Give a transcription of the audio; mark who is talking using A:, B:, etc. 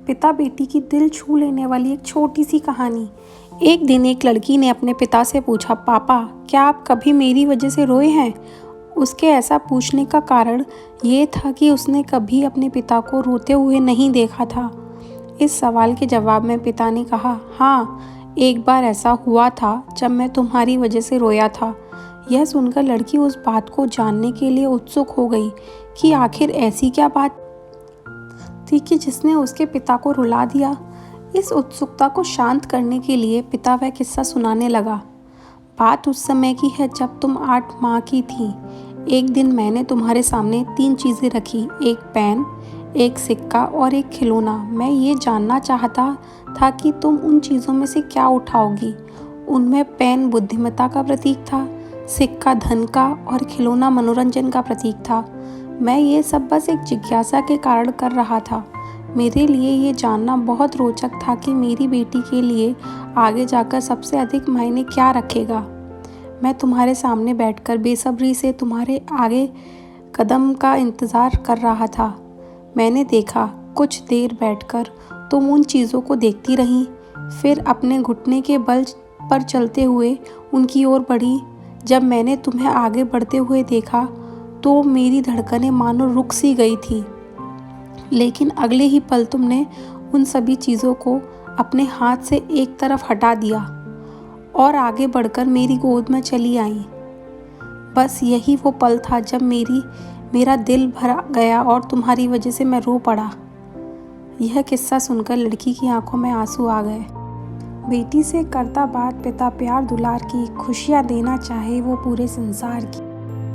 A: पिता बेटी की दिल छू लेने वाली एक छोटी सी कहानी। एक दिन एक लड़की ने अपने पिता से पूछा, पापा क्या आप कभी मेरी वजह से रोए हैं? उसके ऐसा पूछने का कारण ये था कि उसने कभी अपने पिता को रोते हुए नहीं देखा था। इस सवाल के जवाब में पिता ने कहा, हाँ, एक बार ऐसा हुआ था जब मैं तुम्हारी वजह से रोया था। यह सुनकर लड़की उस बात को जानने के लिए उत्सुक हो गई कि आखिर ऐसी क्या बात थी कि जिसने उसके पिता को रुला दिया। इस उत्सुकता को शांत करने के लिए पिता वह किस्सा सुनाने लगा। बात उस समय की है जब तुम 8 माह की थी। एक दिन मैंने तुम्हारे सामने 3 चीज़ें रखी, एक पेन, एक सिक्का और एक खिलौना। मैं ये जानना चाहता था कि तुम उन चीज़ों में से क्या उठाओगी। उनमें पेन बुद्धिमत्ता का प्रतीक था, सिक्का धन का और खिलौना मनोरंजन का प्रतीक था। मैं ये सब बस एक जिज्ञासा के कारण कर रहा था। मेरे लिए ये जानना बहुत रोचक था कि मेरी बेटी के लिए आगे जाकर सबसे अधिक मायने क्या रखेगा। मैं तुम्हारे सामने बैठकर बेसब्री से तुम्हारे आगे कदम का इंतज़ार कर रहा था। मैंने देखा, कुछ देर बैठकर तुम उन चीज़ों को देखती रहीं, फिर अपने घुटने के बल पर चलते हुए उनकी ओर बढ़ी। जब मैंने तुम्हें आगे बढ़ते हुए देखा तो मेरी धड़कनें मानो रुक सी गई थी, लेकिन अगले ही पल तुमने उन सभी चीज़ों को अपने हाथ से एक तरफ हटा दिया और आगे बढ़कर मेरी गोद में चली आई। बस यही वो पल था जब मेरा दिल भर गया और तुम्हारी वजह से मैं रो पड़ा। यह किस्सा सुनकर लड़की की आंखों में आंसू आ गए। बेटी से करता बात पिता प्यार दुलार की, खुशियाँ देना चाहे वो पूरे संसार की।